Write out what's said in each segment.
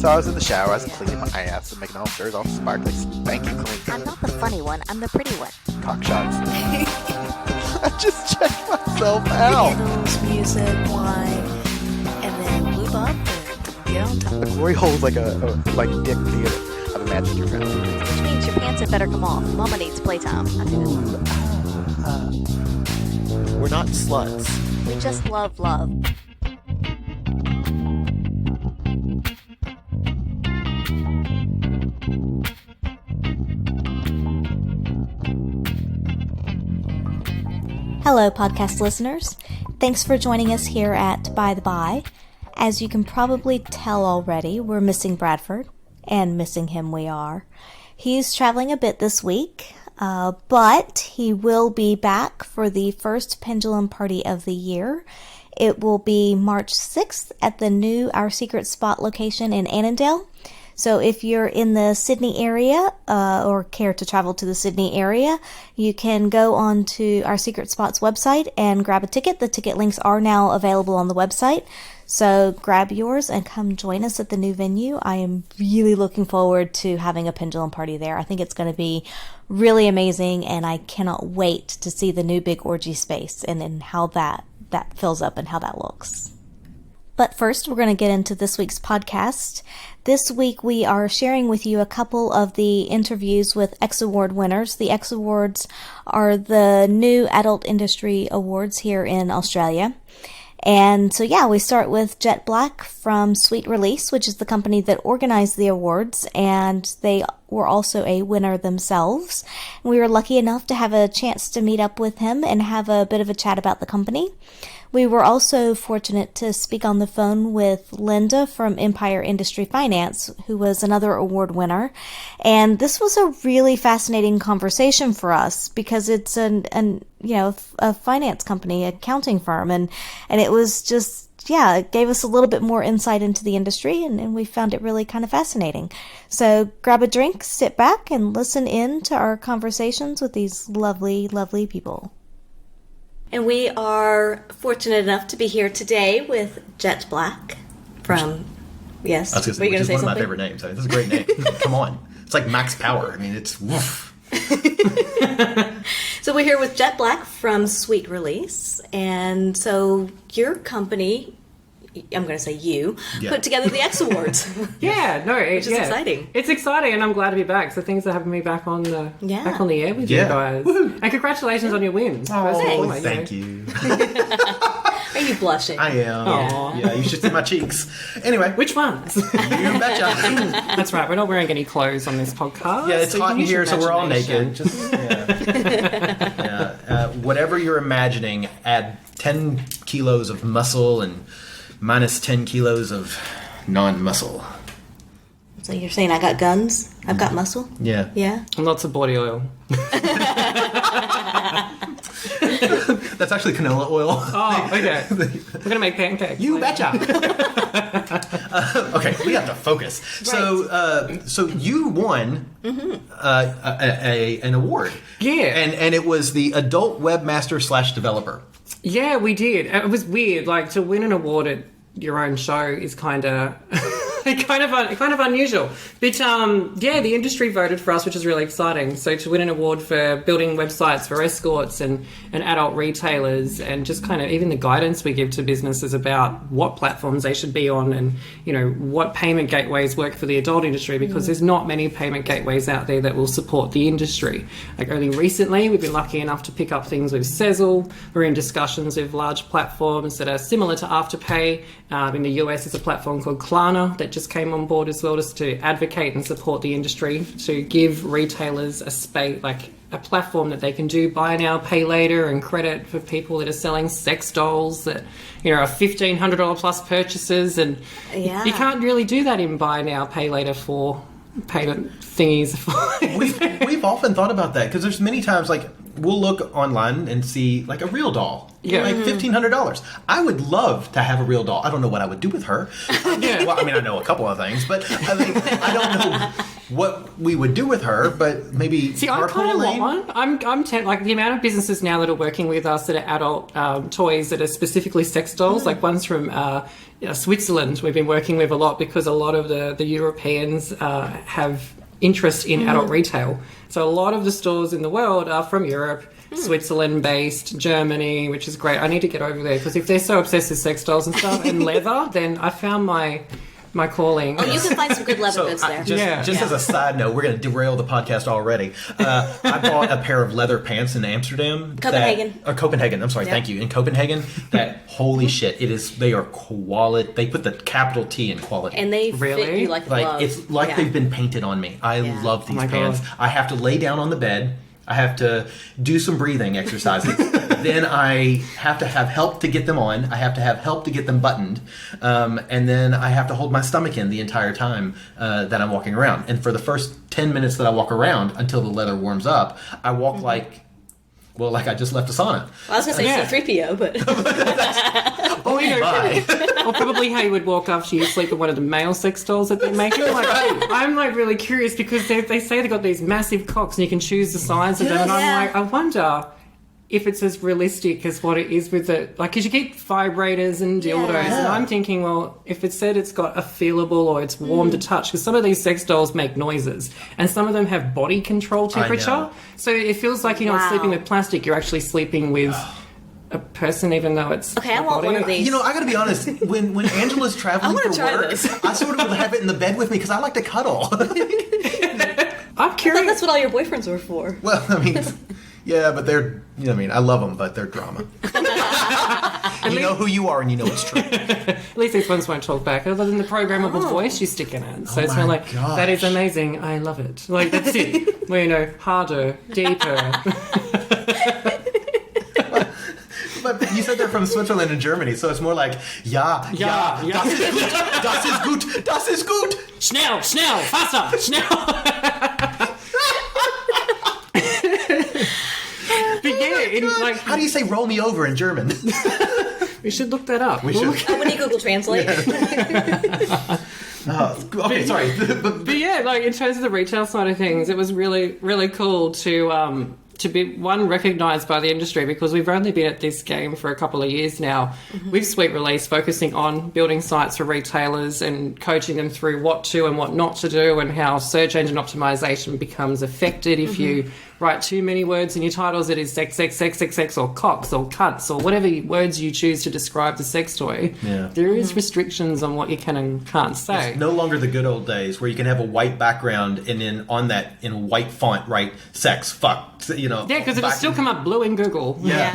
So I was in the shower, I was cleaning my ass and making all shirts all sparkly, spanking clean. I'm not the funny one, I'm the pretty one. Cock shots. I just checked myself out. Candles, music, wine, and then lube up and get on top. The glory hole's like a dick theater. I've imagined your friends. Which means your pants had better come off. Mama needs playtime. I see this. We're not sluts. We just love love. Hello, podcast listeners. Thanks for joining us here at By the By. As you can probably tell already, we're missing Bradford, and missing him we are. He's traveling a bit this week, but he will be back for the first pendulum party of the year. It will be March 6th at the new Our Secret Spot location in Annandale. So if you're in the Sydney area or care to travel to the Sydney area, you can go on to Our Secret Spot's website and grab a ticket. The ticket links are now available on the website. So grab yours and come join us at the new venue. I am really looking forward to having a pendulum party there. I think it's going to be really amazing, and I cannot wait to see the new big orgy space and how that fills up and how that looks. But first, we're going to get into this week's podcast. This week, we are sharing with you a couple of the interviews with X Award winners. The X Awards are the new adult industry awards here in Australia. And so, we start with Jet Black from Sweet Release, which is the company that organized the awards, and they were also a winner themselves. We were lucky enough to have a chance to meet up with him and have a bit of a chat about the company. We were also fortunate to speak on the phone with Linda from Empire Industry Finance, who was another award winner. And this was a really fascinating conversation for us because it's a finance company, accounting firm. And it was just, it gave us a little bit more insight into the industry, and we found it really kind of fascinating. So grab a drink, sit back, and listen in to our conversations with these lovely, lovely people. And we are fortunate enough to be here today with Jet Black from, yes. I was going to say, one of my favorite names. I mean, this is a great name. Come on. It's like Max Power. I mean, it's woof. So we're here with Jet Black from Sweet Release. And so your company, I'm going to say you, put together the X Awards. Which is exciting. It's exciting, and I'm glad to be back. So thanks for having me back on the air with you guys. Woo-hoo. And congratulations on your win. Oh, thank you. Are you blushing? I am. Yeah, you should see my cheeks. Anyway. Which ones? You betcha. That's right. We're not wearing any clothes on this podcast. Yeah, it's hot in here, so we're all naked. Just whatever you're imagining, add 10 kilos of muscle and minus 10 kilos of non-muscle. So you're saying I got guns? I've got muscle? Yeah. Yeah? And lots of body oil. That's actually canola oil. Oh, okay. We're going to make pancakes. You betcha. Okay, we have to focus. Right. So you won an award. Yeah. And it was the Adult Webmaster / Developer. Yeah, we did. It was weird. Like, to win an award at your own show is kind of kind of unusual. But the industry voted for us, which is really exciting. So to win an award for building websites for escorts and adult retailers, and just kind of even the guidance we give to businesses about what platforms they should be on, and what payment gateways work for the adult industry, because there's not many payment gateways out there that will support the industry. Like, only recently we've been lucky enough to pick up things with Sezzle. We're in discussions with large platforms that are similar to Afterpay. In the US, there's a platform called Klarna that just came on board as well, just to advocate and support the industry, to give retailers a space, like a platform that they can do buy now, pay later, and credit for people that are selling sex dolls that are $1,500 plus purchases, and you can't really do that in buy now, pay later for payment thingies. We've often thought about that, because there's many times, like, we'll look online and see like a real doll. Yeah. Like $1,500. I would love to have a real doll. I don't know what I would do with her. Yeah. Well, I mean, I know a couple of things, but I mean, I don't know what we would do with her, but maybe See, I kind of want one. Like the amount of businesses now that are working with us that are adult toys that are specifically sex dolls. Like one's from Switzerland. We've been working with a lot because a lot of the Europeans have interest in adult retail. So a lot of the stores in the world are from Europe. Switzerland-based, Germany, which is great. I need to get over there because if they're so obsessed with sex dolls and stuff and leather, then I found my calling. Oh, you can find some good leather goods there. Just as a side note, we're going to derail the podcast already. I bought a pair of leather pants in Amsterdam. Copenhagen. I'm sorry. Yeah. Thank you. In Copenhagen, that holy shit! They are quality. They put the capital T in quality. And they fit you like a glove. It's like they've been painted on me. I love these my pants. God. I have to lay down on the bed. I have to do some breathing exercises. Then I have to have help to get them on. I have to have help to get them buttoned. And then I have to hold my stomach in the entire time that I'm walking around. And for the first 10 minutes that I walk around until the leather warms up, I walk like I just left a sauna. Well, I was going to say it's a 3PO, but... Oh, bye. Or probably how you would walk after you sleep with one of the male sex dolls that they're making. Like, I'm like really curious because they say they've got these massive cocks and you can choose the size of them. And I'm like, I wonder if it's as realistic as what it is with it. Like, because you get vibrators and dildos. Yeah. And I'm thinking, well, if it said it's got a feelable or it's warm to touch, because some of these sex dolls make noises and some of them have body control temperature. So it feels like you're not sleeping with plastic. You're actually sleeping with... a person, even though it's okay. I want one of these. You know, I gotta be honest. When Angela's traveling for work, I sort of will have it in the bed with me because I like to cuddle. I'm curious. That's what all your boyfriends were for. Well, I mean, yeah, but they're. You know, what I mean, I love them, but they're drama. You know who you are, and you know it's true. At least these ones won't talk back, other than the programmable voice you stick in it. So it's more like, gosh. that is amazing. I love it. Like that's it. Well, harder, deeper. But you said they're from Switzerland and Germany, so it's more like, ja, das ist gut, das ist gut. Schnell, faster, schnell. But yeah, How do you say roll me over in German? we should look that up. We should. When you Google Translate. Okay, sorry. But yeah, like in terms of the retail side of things, it was really, really cool to be recognised by the industry because we've only been at this game for a couple of years now. With Sweet Release focusing on building sites for retailers and coaching them through what to and what not to do and how search engine optimization becomes affected if you write too many words in your titles. It is sex, or cocks, or cunts, or whatever words you choose to describe the sex toy. Yeah. There is restrictions on what you can and can't say. It's no longer the good old days where you can have a white background and then on that in white font write sex, fuck, you know. Yeah, because it'll still come up blue in Google. Yeah.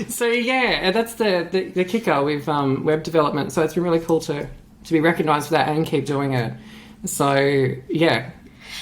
So yeah, that's the kicker with web development. So it's been really cool to be recognised for that and keep doing it. So yeah.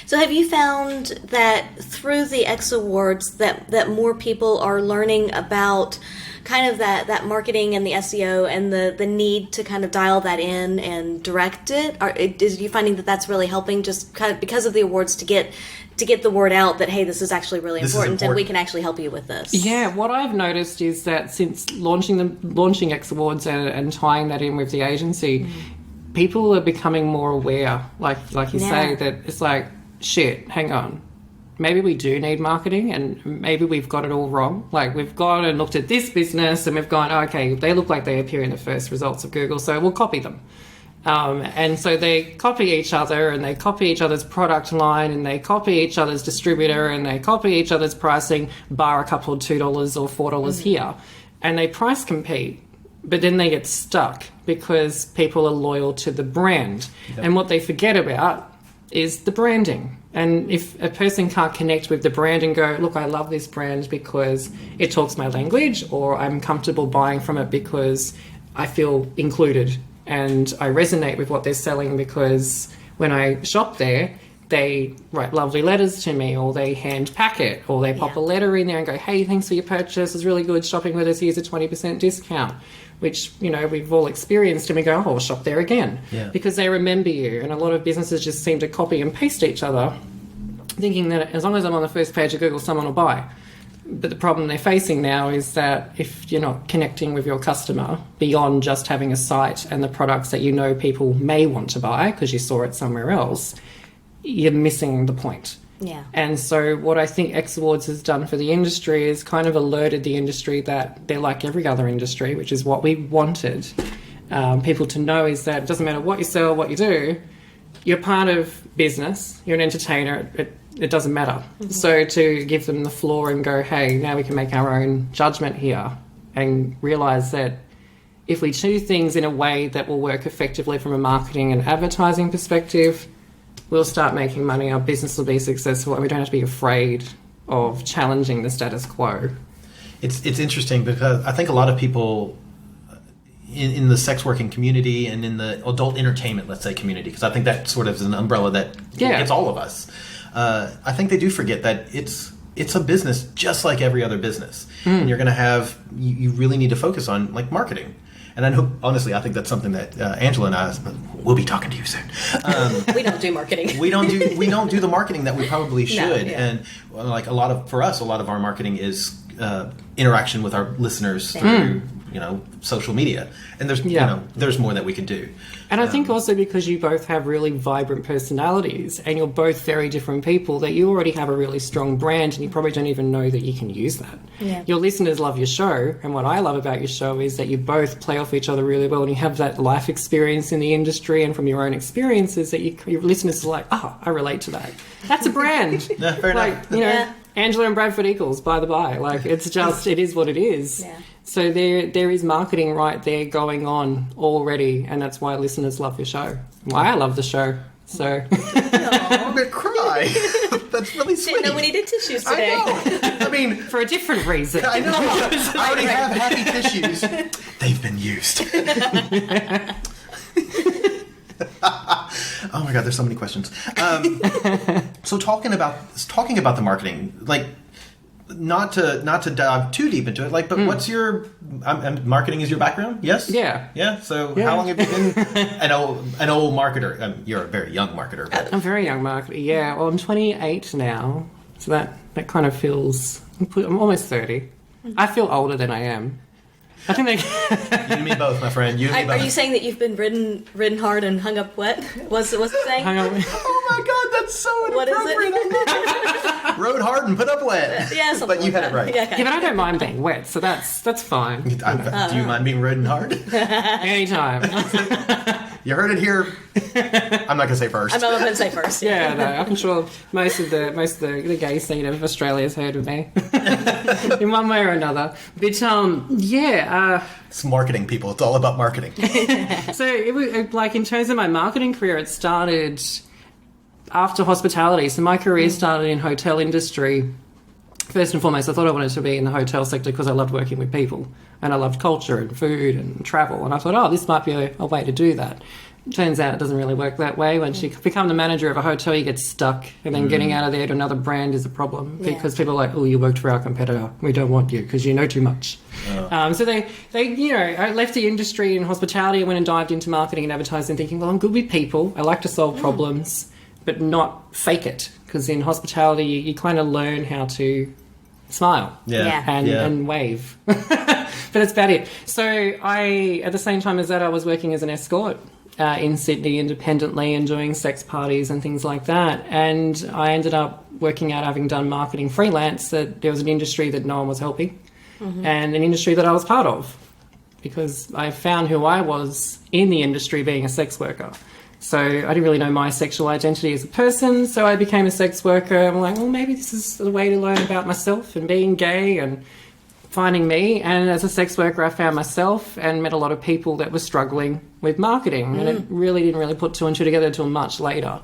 So have you found that through the X Awards that more people are learning about kind of that marketing and the SEO and the need to kind of dial that in and direct it? Are you finding that that's really helping just kind of because of the awards to get the word out that, hey, this is actually really important and we can actually help you with this? Yeah, what I've noticed is that since launching X Awards and tying that in with the agency, people are becoming more aware, like you say, that it's like, shit, hang on. Maybe we do need marketing and maybe we've got it all wrong. Like we've gone and looked at this business and we've gone, okay, they look like they appear in the first results of Google, so we'll copy them. And so they copy each other and they copy each other's product line and they copy each other's distributor and they copy each other's pricing, bar a couple of $2 or $4 here. And they price compete. But then they get stuck because people are loyal to the brand. Yep. And what they forget about is the branding. And if a person can't connect with the brand and go, look, I love this brand because it talks my language, or I'm comfortable buying from it because I feel included and I resonate with what they're selling because when I shop there, they write lovely letters to me, or they hand pack it, or they pop a letter in there and go, hey, thanks for your purchase, it was really good shopping with us, here's a 20% discount, which, you know, we've all experienced, and we go, oh, I'll shop there again. Yeah. Because they remember you. And a lot of businesses just seem to copy and paste each other, thinking that as long as I'm on the first page of Google, someone will buy. But the problem they're facing now is that if you're not connecting with your customer beyond just having a site and the products that you know people may want to buy because you saw it somewhere else, you're missing the point. Yeah. And so what I think X Awards has done for the industry is kind of alerted the industry that they're like every other industry, which is what we wanted people to know, is that it doesn't matter what you sell, what you do, you're part of business, you're an entertainer, it doesn't matter. Mm-hmm. So to give them the floor and go, hey, now we can make our own judgment here and realise that if we do things in a way that will work effectively from a marketing and advertising perspective, we'll start making money, our business will be successful, and we don't have to be afraid of challenging the status quo. It's interesting because I think a lot of people in the sex working community and in the adult entertainment, let's say, community, because I think that sort of is an umbrella that gets all of us. I think they do forget that it's a business just like every other business. And you're going to have, you really need to focus on like marketing. And I know, honestly, I think that's something that Angela and I will be talking to you soon. We don't do marketing. we don't do the marketing that we probably should. No, yeah. And like a lot of our marketing is interaction with our listeners through social media. And there's there's more that we can do. And I think also because you both have really vibrant personalities and you're both very different people, that you already have a really strong brand and you probably don't even know that you can use that. Yeah. Your listeners love your show, and what I love about your show is that you both play off each other really well, and you have that life experience in the industry and from your own experiences that your listeners are like, I relate to that. That's a brand. Yeah, fair enough. Angela and Bradford equals, by the by. Like, it's just, it is what it is. Yeah. So there is marketing right there going on already, and that's why listeners love your show. Why I love the show. So I'm going to cry. That's really sweet. Didn't know we needed tissues today. I know. I mean, for a different reason. I know. I already have happy tissues. They've been used. Oh my God, there's so many questions. So talking about the marketing, like not to dive too deep into it, like, but what's your marketing is your background? Yes. Yeah. So how long have you been an old marketer? You're a very young marketer. But. I'm a very young marketer. Yeah. Well, I'm 28 now, so that kind of feels. I'm almost 30. I feel older than I am. I think you and me both, my friend. You and me both. Are you saying that you've been ridden hard and hung up wet? What's it saying? Oh my God, that's so inappropriate. What is it? Rode hard and put up wet. Yeah, but you had it right. Yeah, okay. Yeah, but I don't mind being wet, so that's fine. Do you mind being ridden hard? Anytime. You heard it here. I'm not gonna say first. I'm not going to say first. Yeah, no, I'm sure most of the gay scene of Australia has heard of me in one way or another. But it's marketing, people. It's all about marketing. So it was like, in terms of my marketing career, it started after hospitality. So my career started in hotel industry. First and foremost, I thought I wanted to be in the hotel sector because I loved working with people and I loved culture and food and travel. And I thought, this might be a way to do that. Turns out it doesn't really work that way. Once you become the manager of a hotel, you get stuck, and then getting out of there to another brand is a problem because people are like, you worked for our competitor. We don't want you because you know too much. So they I left the industry in hospitality and went and dived into marketing and advertising, thinking, well, I'm good with people. I like to solve problems, but not fake it, because in hospitality you kind of learn how to smile and wave. But that's about it. So at the same time as that, I was working as an escort in Sydney independently and doing sex parties and things like that. And I ended up working out, having done marketing freelance, that there was an industry that no one was helping and an industry that I was part of, because I found who I was in the industry being a sex worker. So I didn't really know my sexual identity as a person, so I became a sex worker. I'm like, well, maybe this is the way to learn about myself and being gay and finding me. And as a sex worker, I found myself and met a lot of people that were struggling with marketing. And it really didn't put two and two together until much later.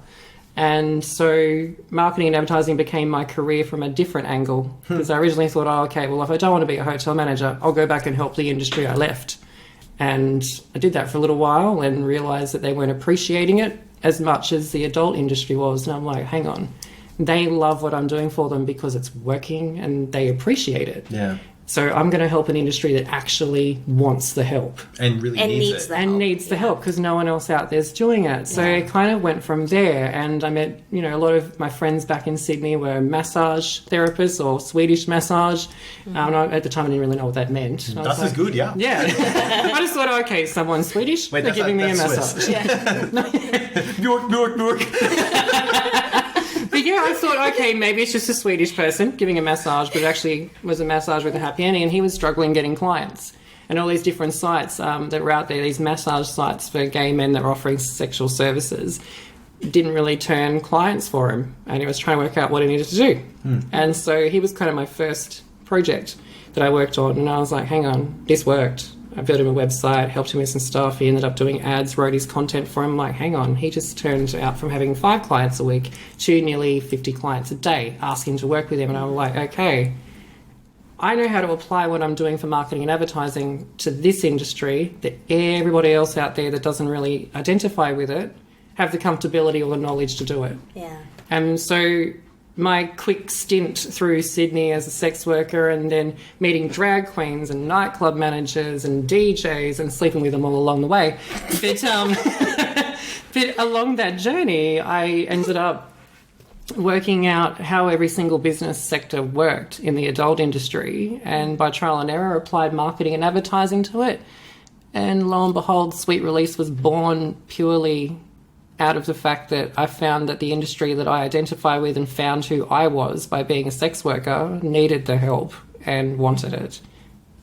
And so marketing and advertising became my career from a different angle, because I originally thought, if I don't want to be a hotel manager, I'll go back and help the industry I left. And I did that for a little while and realised that they weren't appreciating it as much as the adult industry was. And I'm like, hang on. They love what I'm doing for them because it's working and they appreciate it. Yeah. So I'm going to help an industry that actually wants the help And really And needs needs it. the and help. needs the help because no one else out there's doing it. So it kind of went from there. And I met, you know, a lot of my friends back in Sydney were massage therapists or Swedish massage. And at the time, I didn't really know what that meant. And I was That's like, good, yeah. Yeah. I just thought, okay, someone's Swedish. Wait, They're that's giving me a Swiss. massage. Yeah. York. But yeah, I thought, okay, maybe it's just a Swedish person giving a massage, but it actually was a massage with a happy ending, and he was struggling getting clients. And all these different sites that were out there, these massage sites for gay men that were offering sexual services, didn't really turn clients for him, and he was trying to work out what he needed to do. And so he was kind of my first project that I worked on, and I was like, hang on, this worked. I built him a website, helped him with some stuff. He ended up doing ads, wrote his content for him. I'm like, hang on, he just turned out from having 5 clients a week to nearly 50 clients a day asking to work with him. And I'm like, okay, I know how to apply what I'm doing for marketing and advertising to this industry that everybody else out there that doesn't really identify with it have the comfortability or the knowledge to do it. Yeah. And so my quick stint through Sydney as a sex worker and then meeting drag queens and nightclub managers and DJs and sleeping with them all along the way. But, but along that journey, I ended up working out how every single business sector worked in the adult industry, and by trial and error applied marketing and advertising to it. And lo and behold, Sweet Release was born purely out of the fact that I found that the industry that I identify with and found who I was by being a sex worker needed the help and wanted it.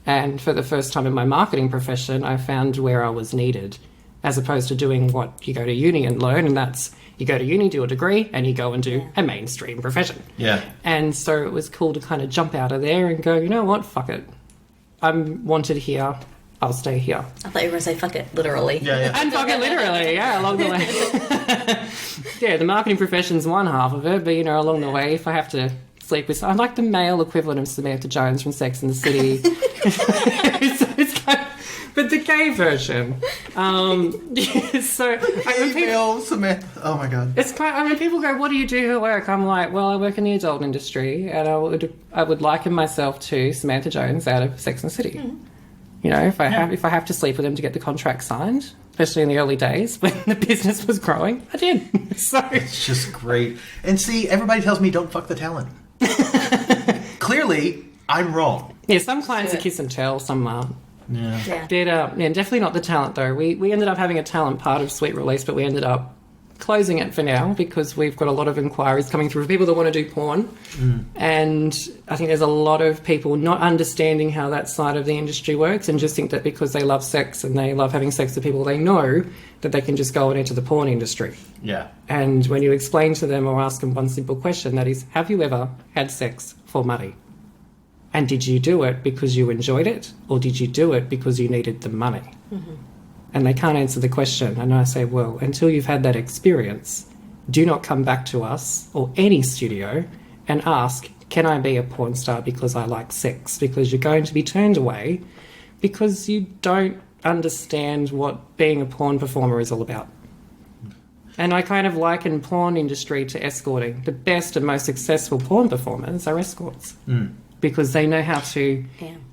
And for the first time in my marketing profession, I found where I was needed, as opposed to doing what you go to uni and learn, and that's you go to uni, do a degree, and you go and do a mainstream profession. Yeah. And so it was cool to kind of jump out of there and go, you know what, fuck it. I'm wanted here. I'll stay here. I thought you were going to say fuck it, literally. Yeah. And fucking literally, yeah, along the way. Yeah, the marketing profession's one half of it, but, you know, along the way, if I have to sleep with... I'm like the male equivalent of Samantha Jones from Sex and the City. it's kind of, but the gay version. So... Female Samantha. Oh, my God. It's quite... I mean, people go, what do you do for work? I'm like, well, I work in the adult industry, and I would liken myself to Samantha Jones out of Sex and the City. Mm. You know, if I have to sleep with them to get the contract signed, especially in the early days when the business was growing, I did. So It's just great. And see, everybody tells me don't fuck the talent. Clearly, I'm wrong. yeah, some clients are kiss and tell, some aren't. Yeah. Yeah. But yeah, definitely not the talent though. We ended up having a talent part of Sweet Release, but we ended up closing it for now because we've got a lot of inquiries coming through for people that want to do porn. And I think there's a lot of people not understanding how that side of the industry works and just think that because they love sex and they love having sex with people they know that they can just go and enter the porn industry. Yeah. And when you explain to them or ask them one simple question, that is, have you ever had sex for money? And did you do it because you enjoyed it, or did you do it because you needed the money? Mm-hmm. And they can't answer the question. And I say, well, until you've had that experience, do not come back to us or any studio and ask, can I be a porn star because I like sex? Because you're going to be turned away because you don't understand what being a porn performer is all about. And I kind of liken porn industry to escorting. The best and most successful porn performers are escorts. Because they know how to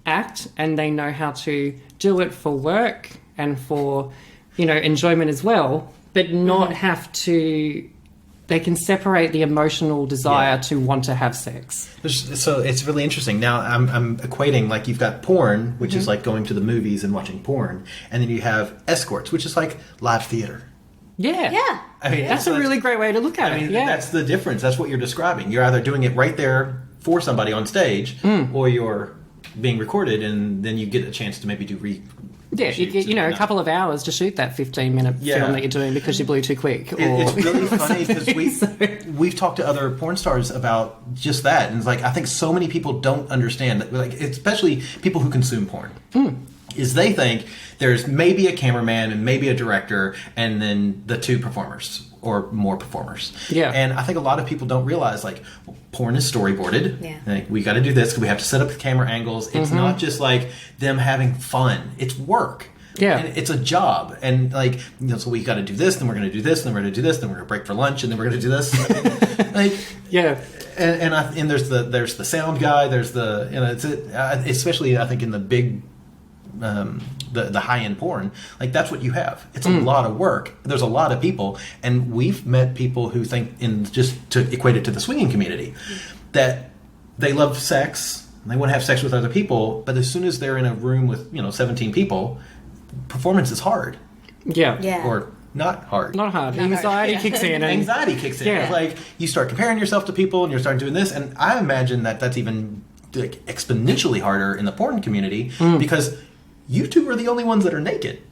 act and they know how to do it for work and for, you know, enjoyment as well, but not have to... They can separate the emotional desire to want to have sex. So it's really interesting. Now I'm equating, like, you've got porn, which is like going to the movies and watching porn, and then you have escorts, which is like live theater. Yeah. Yeah. I mean, That's a really great way to look at I mean, it. Yeah. that's the difference. That's what you're describing. You're either doing it right there for somebody on stage, or you're being recorded, and then you get a chance to maybe do Yeah, you get, you know, a couple of hours to shoot that 15-minute film that you're doing because you blew too quick. It's really funny because we've talked to other porn stars about just that, and it's like, I think so many people don't understand that, like, especially people who consume porn. Is they think there's maybe a cameraman and maybe a director and then the two performers or more performers. Yeah. And I think a lot of people don't realize, like, porn is storyboarded. Yeah. Like, we got to do this because we have to set up the camera angles. It's not just like them having fun. It's work. Yeah. And it's a job. And like, so we got to do this, then we're going to do this, then we're going to do this, then we're going to break for lunch, and then we're going to do this. Like, yeah. And there's the sound guy, there's the, especially I think in the big, the high-end porn, like that's what you have. It's a lot of work. There's a lot of people, and we've met people who think, just to equate it to the swinging community, that they love sex, they want to have sex with other people, but as soon as they're in a room with 17 people, performance is hard. Yeah. Or not hard. Not hard. Anxiety kicks in. Anxiety kicks in. Yeah. It's like you start comparing yourself to people, and you're starting doing this, and I imagine that's even like exponentially harder in the porn community because you two are the only ones that are naked.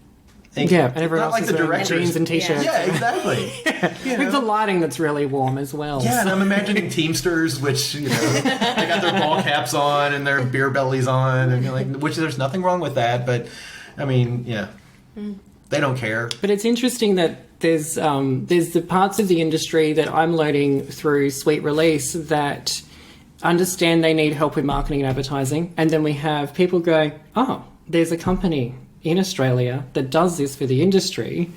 And everyone else like is the wearing directors. jeans and t-shirts. Yeah, exactly. With the lighting that's really warm as well. Yeah, and I'm imagining Teamsters, which they got their ball caps on and their beer bellies on, and you're like, which there's nothing wrong with that, but I mean, they don't care. But it's interesting that there's the parts of the industry that I'm learning through Sweet Release that understand they need help with marketing and advertising, and then we have people going, oh, there's a company in Australia that does this for the industry.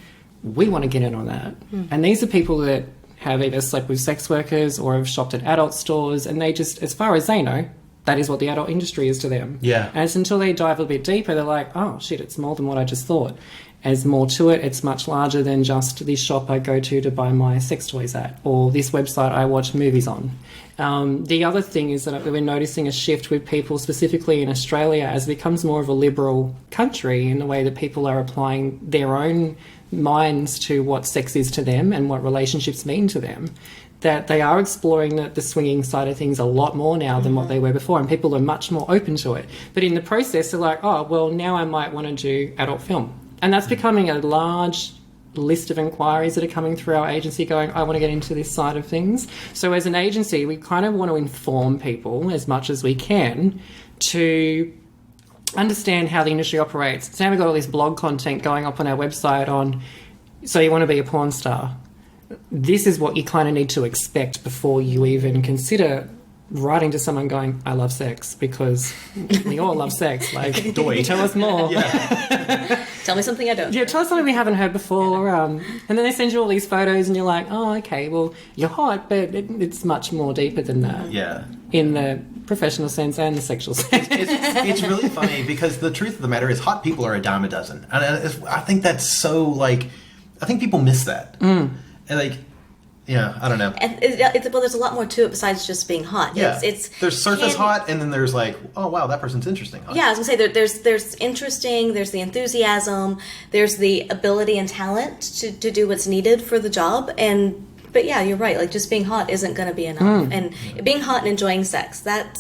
We want to get in on that. And these are people that have either slept with sex workers or have shopped at adult stores, and they just, as far as they know, that is what the adult industry is to them. Yeah. And it's until they dive a bit deeper, they're like, oh shit, it's more than what I just thought. There's more to it. It's much larger than just this shop I go to buy my sex toys at, or this website I watch movies on. The other thing is that we're noticing a shift with people, specifically in Australia, as it becomes more of a liberal country in the way that people are applying their own minds to what sex is to them and what relationships mean to them, that they are exploring the swinging side of things a lot more now than what they were before, and people are much more open to it. But in the process, they're like, oh, well, now I might want to do adult film. And that's becoming a large list of inquiries that are coming through our agency going, I want to get into this side of things. So as an agency, we kind of want to inform people as much as we can to understand how the industry operates. So now we've got all this blog content going up on our website on, so you want to be a porn star. This is what you kind of need to expect before you even consider writing to someone going, I love sex, because we all love sex. Like, tell us more. Tell me something I don't. Yeah, tell us something we haven't heard before. And then they send you all these photos and you're like, oh, okay, well, you're hot, but it's much more deeper than that. Yeah. In the professional sense and the sexual sense. It's really funny because the truth of the matter is hot people are a dime a dozen. And I think that's so, like, I think people miss that. And, like, yeah, I don't know. And well, there's a lot more to it besides just being hot. Yeah, It's there's surface hot, and then there's like, oh wow, that person's interesting. Hot. Yeah, I was gonna say there's interesting. There's the enthusiasm. There's the ability and talent to do what's needed for the job. But yeah, you're right. Like, just being hot isn't going to be enough. And being hot and enjoying sex,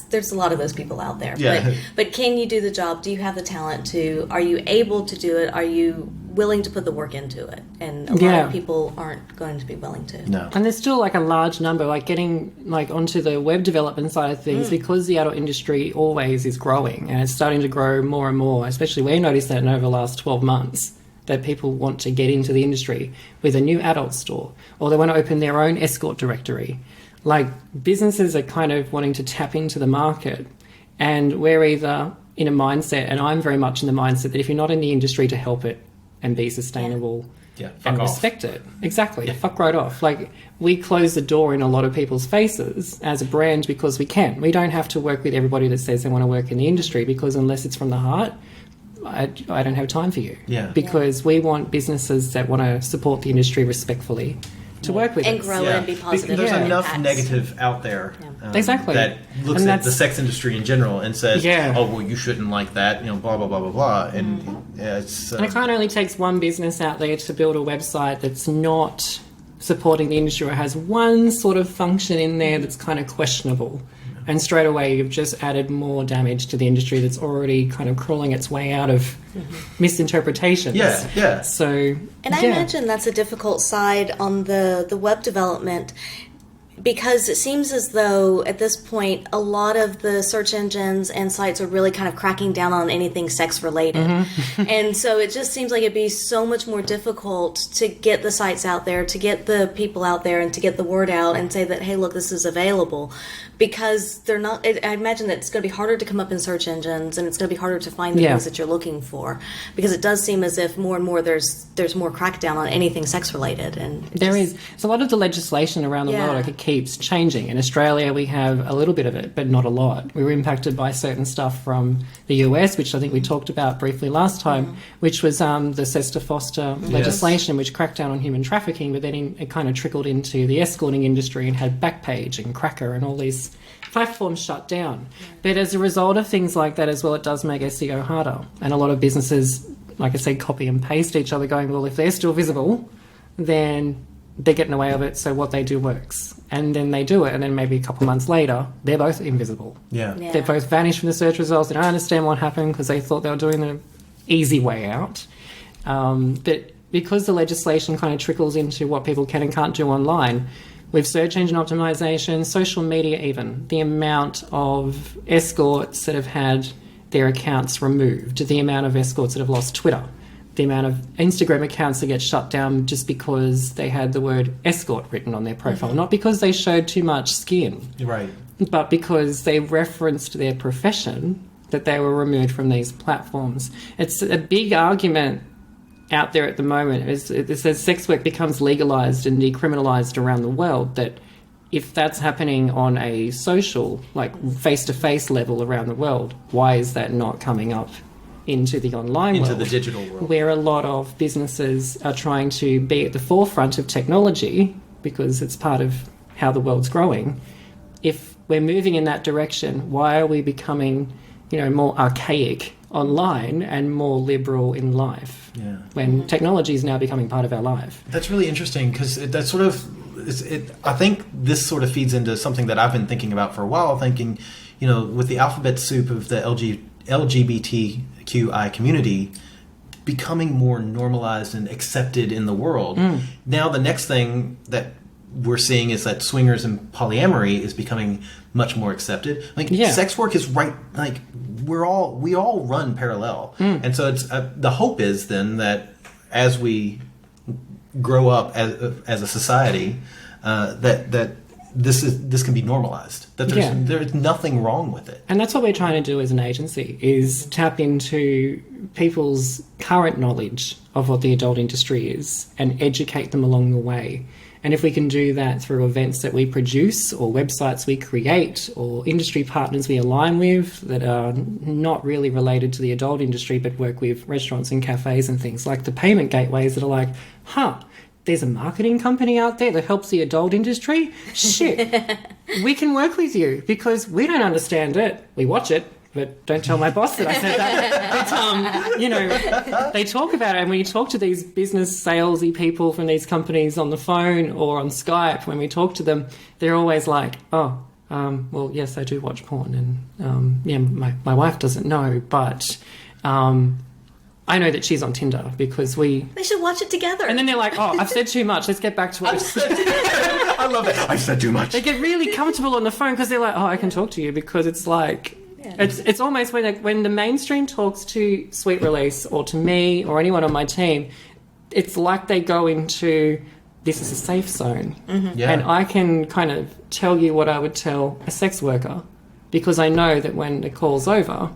there's a lot of those people out there. Yeah. But can you do the job? Do you have the talent to? Are you able to do it? Are you willing to put the work into it? And a lot of people aren't going to be willing to. No. And there's still like a large number, like getting like onto the web development side of things, because the adult industry always is growing and it's starting to grow more and more. Especially we noticed that over the last 12 months. That people want to get into the industry with a new adult store, or they want to open their own escort directory. Like, businesses are kind of wanting to tap into the market, and we're either in a mindset, and I'm very much in the mindset that if you're not in the industry to help it and be sustainable and respect it, fuck right off. Like, we close the door in a lot of people's faces as a brand because we can. We don't have to work with everybody that says they want to work in the industry, because unless it's from the heart, I don't have time for you. Yeah. Because we want businesses that want to support the industry respectfully to work with and us. grow it and be positive. There's enough impacts. negative out there Exactly. that looks at the sex industry in general and says, oh, well, you shouldn't like that, blah, blah, blah, blah, blah. And it's... and it kind of only takes one business out there to build a website that's not supporting the industry or has one sort of function in there that's kind of questionable. And straight away, you've just added more damage to the industry that's already kind of crawling its way out of misinterpretations. Yeah. So, and I imagine that's a difficult side on the web development, because it seems as though at this point a lot of the search engines and sites are really kind of cracking down on anything sex related. And so it just seems like it'd be so much more difficult to get the sites out there, to get the people out there, and to get the word out and say that, hey, look, this is available, because they're not. I imagine that it's going to be harder to come up in search engines, and it's going to be harder to find the things that you're looking for, because it does seem as if more and more there's more crackdown on anything sex related. And there is. So a lot of the legislation around the world, like, it keeps changing. In Australia, we have a little bit of it, but not a lot. We were impacted by certain stuff from the US, which I think we talked about briefly last time, which was the Sester-Foster legislation, which cracked down on human trafficking, but then it kind of trickled into the escorting industry and had Backpage and Cracker and all these platforms shut down. But as a result of things like that as well, it does make SEO harder. And a lot of businesses, like I said, copy and paste each other, going, well, if they're still visible, then they're getting away with it, so what they do works. And then they do it, and then maybe a couple of months later, they're both invisible. They're both vanished from the search results. They don't understand what happened because they thought they were doing the easy way out. But because the legislation kind of trickles into what people can and can't do online, with search engine optimization, social media even, the amount of escorts that have had their accounts removed, the amount of escorts that have lost Twitter, the amount of Instagram accounts that get shut down just because they had the word escort written on their profile, not because they showed too much skin, but because they referenced their profession, that they were removed from these platforms. It's a big argument out there at the moment. It says sex work becomes legalised and decriminalised around the world, that if that's happening on a social, like face-to-face level around the world, why is that not coming up into the online world, into the digital world, where a lot of businesses are trying to be at the forefront of technology because it's part of how the world's growing? If we're moving in that direction, why are we becoming, more archaic online and more liberal in life when technology is now becoming part of our life? That's really interesting, because that sort of, I think this sort of feeds into something that I've been thinking about for a while, thinking, with the alphabet soup of the LGBTQI community becoming more normalized and accepted in the world. Now the next thing that we're seeing is that swingers and polyamory is becoming much more accepted. Sex work is right. Like we all run parallel, and so it's the hope is then that as we grow up as a society, that this can be normalized. That there's nothing wrong with it. And that's what we're trying to do as an agency, is tap into people's current knowledge of what the adult industry is and educate them along the way. And if we can do that through events that we produce or websites we create or industry partners we align with that are not really related to the adult industry but work with restaurants and cafes and things, like the payment gateways that are like, there's a marketing company out there that helps the adult industry? Shit, we can work with you because we don't understand it. We watch it, but don't tell my boss that I said that. But, they talk about it, and when you talk to these business salesy people from these companies on the phone or on Skype, when we talk to them, they're always like, well, yes, I do watch porn, and my wife doesn't know, but I know that she's on Tinder because They should watch it together. And then they're like, I've said too much. Let's get back to it. I love it. I said too much. They get really comfortable on the phone because they're like, I can talk to you, because it's like, it's almost when the mainstream talks to Sweet Release or to me or anyone on my team, it's like they go into, this is a safe zone. And I can kind of tell you what I would tell a sex worker, because I know that when the call's over,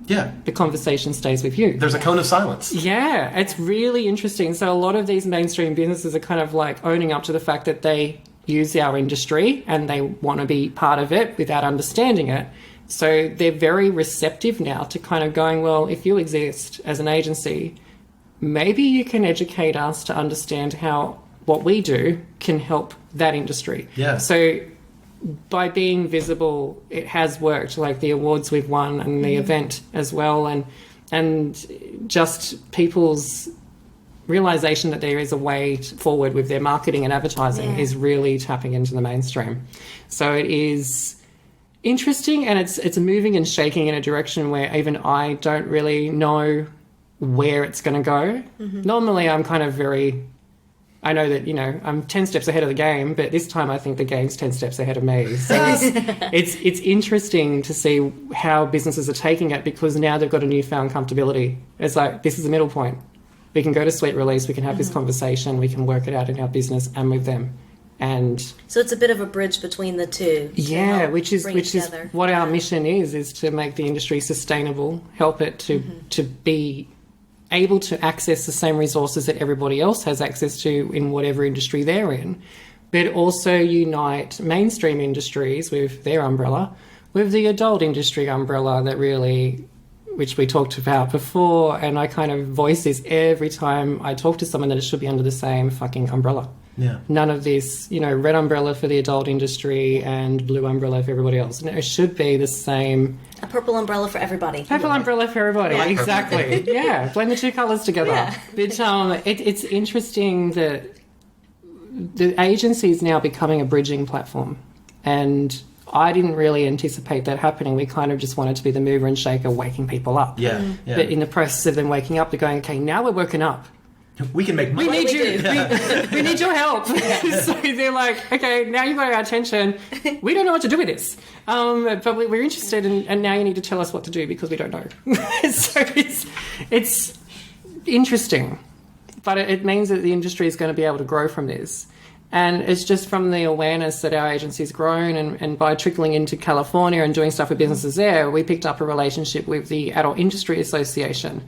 the conversation stays with you. There's a cone of silence. Yeah, it's really interesting. So a lot of these mainstream businesses are kind of like owning up to the fact that they use our industry and they want to be part of it without understanding it. So they're very receptive now to kind of going, well, if you exist as an agency, maybe you can educate us to understand how what we do can help that industry. So by being visible, it has worked, like the awards we've won and the event as well, and just people's realization that there is a way forward with their marketing and advertising is really tapping into the mainstream. So it is interesting, and it's moving and shaking in a direction where even I don't really know where it's going to go. Normally I'm kind of very I know that, I'm 10 steps ahead of the game, but this time I think the game's 10 steps ahead of me. So it's interesting to see how businesses are taking it, because now they've got a newfound comfortability. It's like, this is the middle point. We can go to Sweet Release, we can have this conversation, we can work it out in our business and with them. And so it's a bit of a bridge between the two. Yeah, which is what our mission is to make the industry sustainable, help it to be able to access the same resources that everybody else has access to in whatever industry they're in, but also unite mainstream industries with their umbrella, with the adult industry umbrella that really, which we talked about before, and I kind of voice this every time I talk to someone, that it should be under the same fucking umbrella. Yeah. None of this, red umbrella for the adult industry and blue umbrella for everybody else. No, it should be the same. A purple umbrella for everybody. Purple umbrella for everybody, Yeah. exactly. Yeah, blend the two colours together. Yeah. But it's interesting that the agency is now becoming a bridging platform. And I didn't really anticipate that happening. We kind of just wanted to be the mover and shaker, waking people up. Yeah. Yeah. But in the process of them waking up, they're going, okay, now we're woken up. We can make money. We need you. We need your help. So they're like, okay, now you've got our attention. We don't know what to do with this, but we're interested, and now you need to tell us what to do because we don't know. So it's interesting, but it means that the industry is going to be able to grow from this. And it's just from the awareness that our agency's grown, and by trickling into California and doing stuff with businesses there, we picked up a relationship with the Adult Industry Association,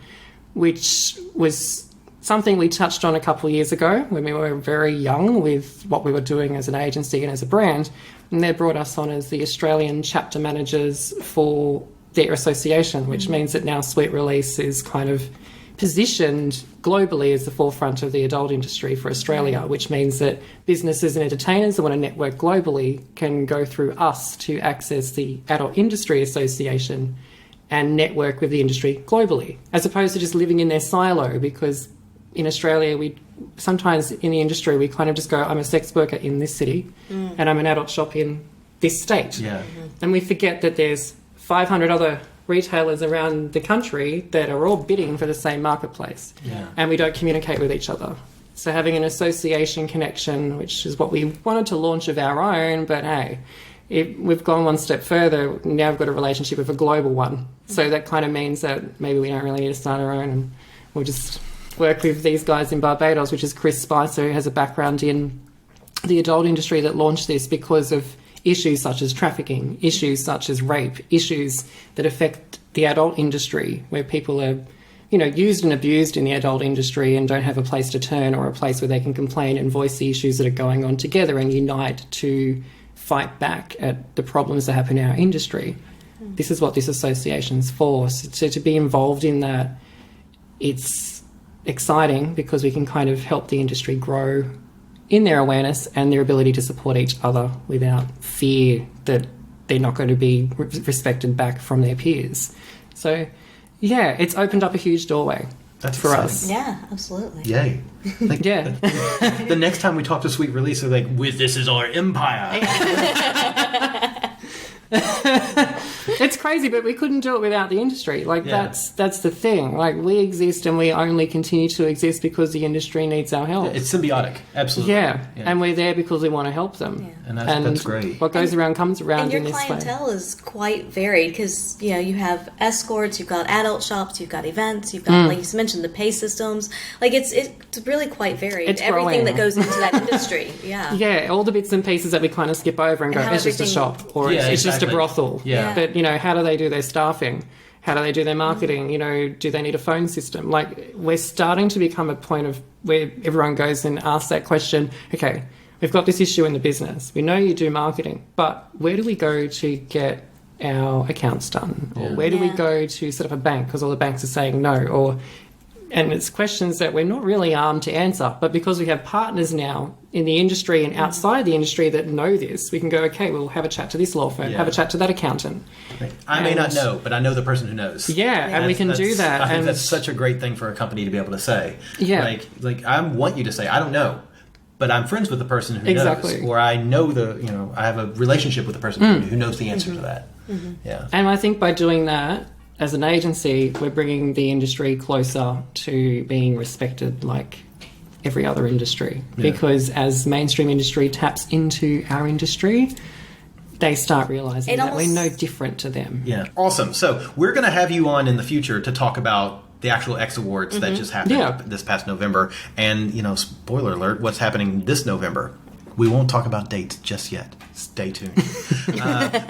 which was something we touched on a couple of years ago when we were very young with what we were doing as an agency and as a brand. And they brought us on as the Australian chapter managers for their association, which means that now Sweet Release is kind of positioned globally as the forefront of the adult industry for Australia, which means that businesses and entertainers that want to network globally can go through us to access the Adult Industry Association and network with the industry globally, as opposed to just living in their silo. Because in Australia, we sometimes in the industry, we kind of just go, I'm a sex worker in this city and I'm an adult shop in this state. Yeah. And we forget that there's 500 other retailers around the country that are all bidding for the same marketplace. Yeah. And we don't communicate with each other. So having an association connection, which is what we wanted to launch of our own, but hey, we've gone one step further. Now we've got a relationship with a global one. So that kind of means that maybe we don't really need to start our own, and we'll just work with these guys in Barbados, which is Chris Spicer, who has a background in the adult industry, that launched this because of issues such as trafficking, issues such as rape, issues that affect the adult industry, where people are, used and abused in the adult industry and don't have a place to turn or a place where they can complain and voice the issues that are going on together and unite to fight back at the problems that happen in our industry. This is what this association's for. So to be involved in that, it's exciting because we can kind of help the industry grow in their awareness and their ability to support each other without fear that they're not going to be respected back from their peers. So, yeah, it's opened up a huge doorway. That's for exciting. us. Yeah, absolutely. Yay. Yeah. The next time we talk to Sweet Release, they're like, this is our empire. It's crazy, but we couldn't do it without the industry. Yeah. That's the thing. We exist, and we only continue to exist because the industry needs our help. It's symbiotic. Absolutely. Yeah. And we're there because we want to help them. Yeah. And that's great. What goes around comes around And your in this way. clientele is quite varied because, you have escorts, you've got adult shops, you've got events, you've got, like you mentioned, the pay systems. It's really quite varied. It's Everything growing. that goes into that industry. Yeah. Yeah, all the bits and pieces that we kind of skip over and go, And how it's just a everything- shop, or Yeah, it's just a exactly. brothel. Yeah. But, how do they do their staffing? How do they do their marketing? Do they need a phone system? We're starting to become a point of where everyone goes and asks that question, okay, we've got this issue in the business. We know you do marketing, but where do we go to get our accounts done? Or where do we Yeah. go to set up a bank because all the banks are saying no? And it's questions that we're not really armed to answer, but because we have partners now in the industry and outside the industry that know this, we can go, okay, we'll have a chat to this law firm, Yeah. have a chat to that accountant. I may not And- know, but I know the person who knows. Yeah, and we can do that. I think and that's such a great thing for a company to be able to say. Yeah. Like I want you to say, I don't know, but I'm friends with the person who Exactly. knows, or I know I have a relationship with the person who knows the answer to that. Yeah. And I think by doing that, as an agency, we're bringing the industry closer to being respected. every other industry, because as mainstream industry taps into our industry, they start realizing that we're no different to them. Yeah. Awesome. So we're going to have you on in the future to talk about the actual X Awards that just happened this past November. And, spoiler alert, what's happening this November. We won't talk about dates just yet. Stay tuned.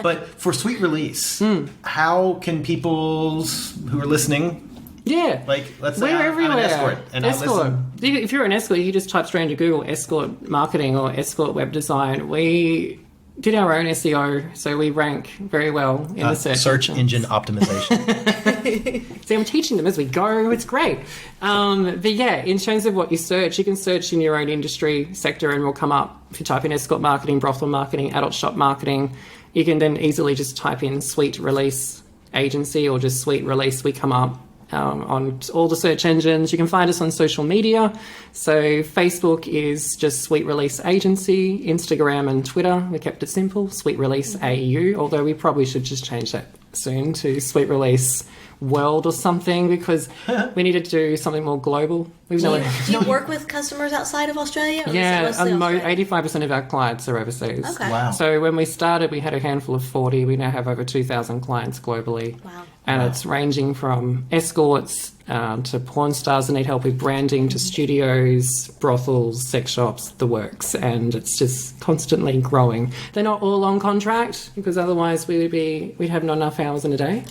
But for Sweet Release, how can people who are listening... Yeah. Let's say we're I'm everywhere. an escort. And escort. If you're an escort, you just type straight into Google escort marketing or escort web design. We did our own SEO, so we rank very well in the search engine optimization. See, I'm teaching them as we go. It's great. But yeah, in terms of what you search, you can search in your own industry sector and will come up. If you type in escort marketing, brothel marketing, adult shop marketing, you can then easily just type in Sweet Release Agency or just Sweet Release. We come up on all the search engines. You can find us on social media. So Facebook is just Sweet Release Agency, Instagram and Twitter, we kept it simple, Sweet Release AU, although we probably should just change that soon to Sweet Release World or something, because we need to do something more global. Do you work with customers outside of Australia? Or yeah, is it mostly Australia? 85% of our clients are overseas. Okay. Wow. So when we started, we had a handful of 40. We now have over 2,000 clients globally. Wow. And it's ranging from escorts to porn stars that need help with branding, to studios, brothels, sex shops, the works. And it's just constantly growing. They're not all on contract, because otherwise we'd have not enough hours in a day.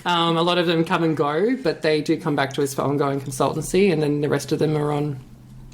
A lot of them come and go, but they do come back to us for ongoing consultancy, and then the rest of them are on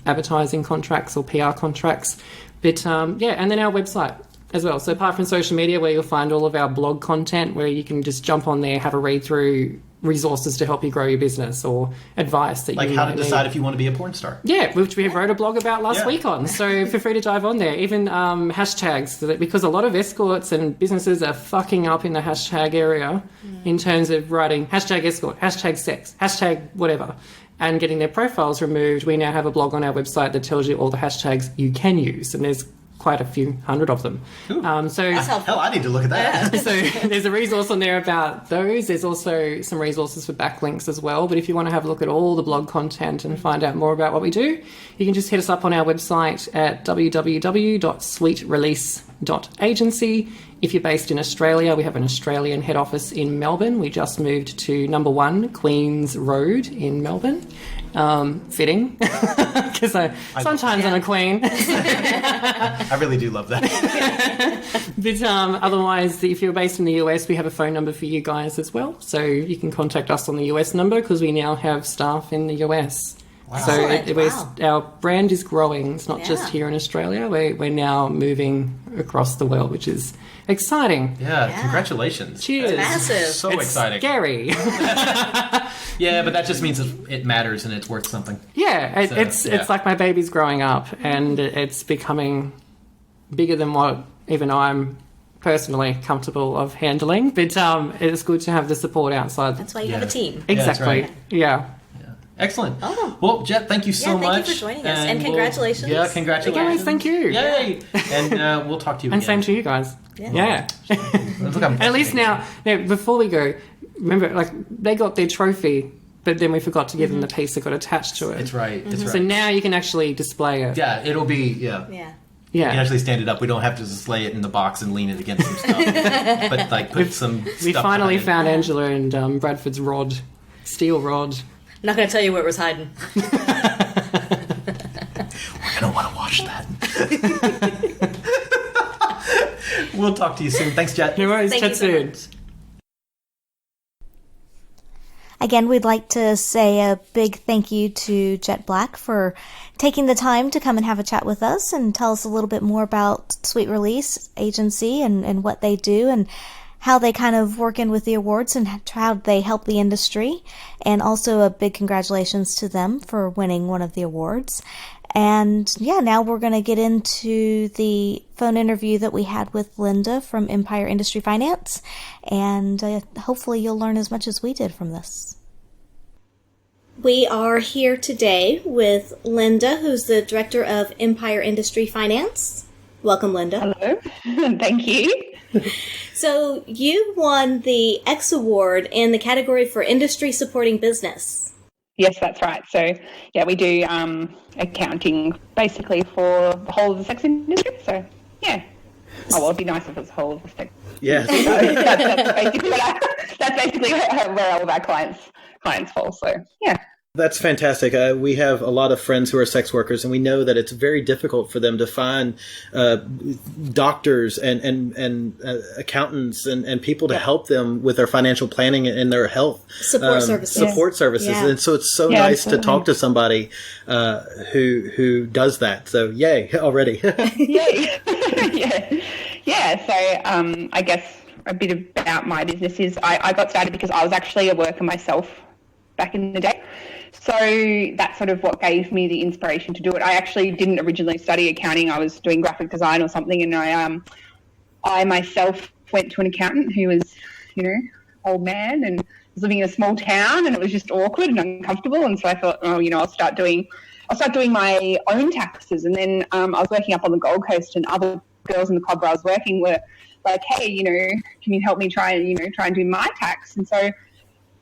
advertising contracts or PR contracts. But and then our website as well. So apart from social media, where you'll find all of our blog content, where you can just jump on there, have a read through, resources to help you grow your business or advice that you how to decide need. if you want to be a porn star. Yeah, which we wrote a blog about last week on. So feel free to dive on there. Even hashtags, because a lot of escorts and businesses are fucking up in the hashtag area in terms of writing hashtag escort, hashtag sex, hashtag whatever, and getting their profiles removed. We now have a blog on our website that tells you all the hashtags you can use, and there's quite a few hundred of them. Hell, I need to look at that. So there's a resource on there about those. There's also some resources for backlinks as well. But if you want to have a look at all the blog content and find out more about what we do, you can just hit us up on our website at www.sweetrelease.agency. If you're based in Australia, we have an Australian head office in Melbourne. We just moved to number 1 Queen's Road in Melbourne. Fitting, because sometimes I'm a queen. I really do love that. But otherwise, if you're based in the US, we have a phone number for you guys as well. So you can contact us on the US number, because we now have staff in the US. Wow. So our brand is growing. It's not just here in Australia. We're now moving across the world, which is exciting. Yeah. Congratulations. Cheers. It's massive. So It's exciting. scary. Yeah, but that just means it matters and it's worth something. Yeah, it's like my baby's growing up, and it's becoming bigger than what even I'm personally comfortable of handling. But it's good to have the support outside. That's why you have a team. Exactly. Right. Yeah. Oh. Well, Jet, thank you so much. Thank you for joining us. And congratulations. Congratulations. Guys, thank you. Yay. And we'll talk to you And again. same to you guys. Yeah. Look, I'm At least now, before we go, remember, they got their trophy, but then we forgot to give them the piece that got attached to it. It's right. It's right. So now you can actually display it. Yeah, it'll be, Yeah. You can actually stand it up. We don't have to display it in the box and lean it against some stuff. But put some stuff We finally behind found Angela and Bradford's rod, steel rod. I'm not going to tell you where it was hiding. it. We're going to want to watch that. We'll talk to you soon. Thanks, Jet. No worries, Thank chat you so soon. much. Again, we'd like to say a big thank you to Jet Black for taking the time to come and have a chat with us and tell us a little bit more about Sweet Release Agency and what they do and how they kind of work in with the awards and how they help the industry. And also a big congratulations to them for winning one of the awards. And now we're going to get into the phone interview that we had with Linda from Empire Industry Finance. And hopefully you'll learn as much as we did from this. We are here today with Linda, who's the director of Empire Industry Finance. Welcome, Linda. Hello. Thank you. So you won the X Award in the category for Industry Supporting Business. Yes, that's right. So, yeah, we do accounting basically for the whole of the sex industry. So, yeah. Oh, well, it'd be nice if it was the whole of the sex. Yeah. That's basically where all of our clients fall. So, yeah. That's fantastic. We have a lot of friends who are sex workers, and we know that it's very difficult for them to find doctors and accountants and people to help them with their financial planning and their health Support services. Yeah. And so it's so nice to talk to somebody who does that. So yay already. Yay. Yeah. So I guess a bit about my business is I got started because I was actually a worker myself back in the day. So that's sort of what gave me the inspiration to do it. I actually didn't originally study accounting. I was doing graphic design or something, and I myself went to an accountant who was, old man and was living in a small town, and it was just awkward and uncomfortable. And so I thought, I'll start doing my own taxes. And then I was working up on the Gold Coast, and other girls in the club where I was working were like, hey, can you help me try and do my tax? And so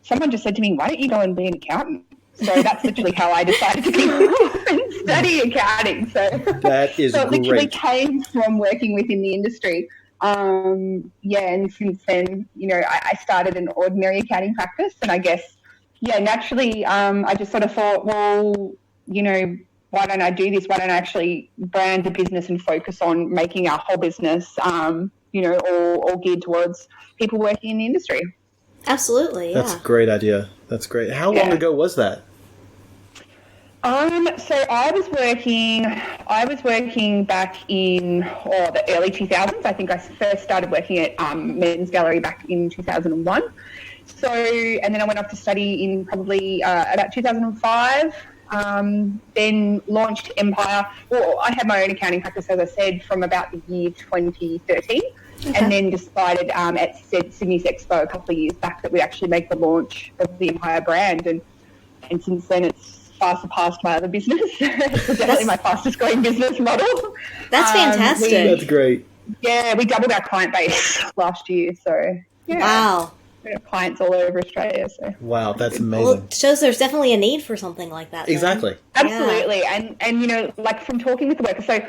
someone just said to me, why don't you go and be an accountant? So that's literally how I decided to go and study accounting. So that is so it literally great. came from working within the industry. And since then, I started an ordinary accounting practice, and I guess, naturally, I just sort of thought, well, why don't I do this? Why don't I actually brand the business and focus on making our whole business, all geared towards people working in the industry? Absolutely, yeah. That's a great idea. That's great. How long ago was that? So I was working back in the early 2000s. I think I first started working at Men's Gallery back in 2001. So, and then I went off to study in probably about 2005. Then launched Empire. Well, I had my own accounting practice, as I said, from about the year 2013. Okay. And then decided at Sydney's Expo a couple of years back that we'd actually make the launch of the Empire brand. And since then it's far surpassed my other business. It's definitely my fastest growing business model. That's fantastic. That's great. Yeah, we doubled our client base last year. So, yeah. Wow. We have clients all over Australia. So. Wow, that's amazing. Well, it shows there's definitely a need for something like that. Exactly. Absolutely. Yeah. And like from talking with the workers, so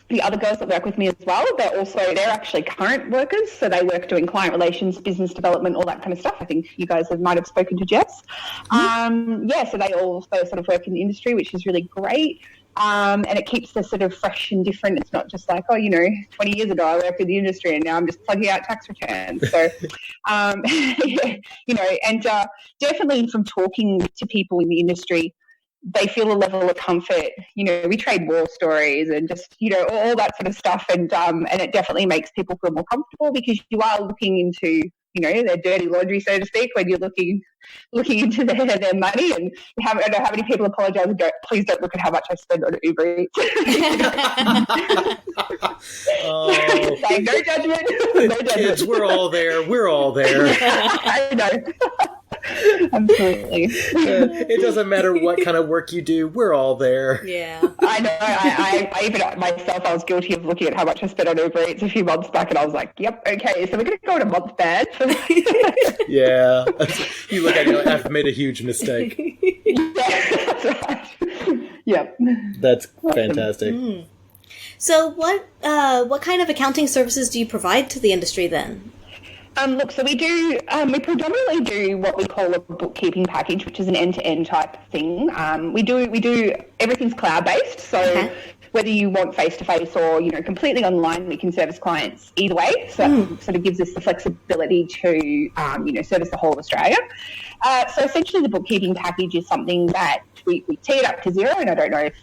the other girls that work with me as well, they're actually current workers, so they work doing client relations, business development, all that kind of stuff. I think you guys might have spoken to Jess. So they also sort of work in the industry, which is really great. And it keeps us sort of fresh and different. It's not just like, 20 years ago I worked in the industry and now I'm just plugging out tax returns. So, definitely from talking to people in the industry, they feel a level of comfort. We trade war stories and just, all that sort of stuff. And it definitely makes people feel more comfortable because you are looking into, their dirty laundry, so to speak, when you're looking into their money. And I don't know how many people apologise and go, please don't look at how much I spend on Uber Eats. Saying, no judgment. Kids, we're all there. I know. Absolutely. It doesn't matter what kind of work you do. We're all there. Yeah. I know. I even myself, I was guilty of looking at how much I spent on Uber Eats a few months back, and I was like, yep, okay, so we're going to go on a month bad. Yeah. You look at it, you're like, I've made a huge mistake. Yeah, that's right. Yep. That's fantastic. Mm. So what kind of accounting services do you provide to the industry then? Look, so we predominantly do what we call a bookkeeping package, which is an end-to-end type thing. We do everything's cloud-based, so whether you want face-to-face or, completely online, we can service clients either way. So that sort of gives us the flexibility to, service the whole of Australia. So essentially the bookkeeping package is something that we tee it up to Xero, and I don't know if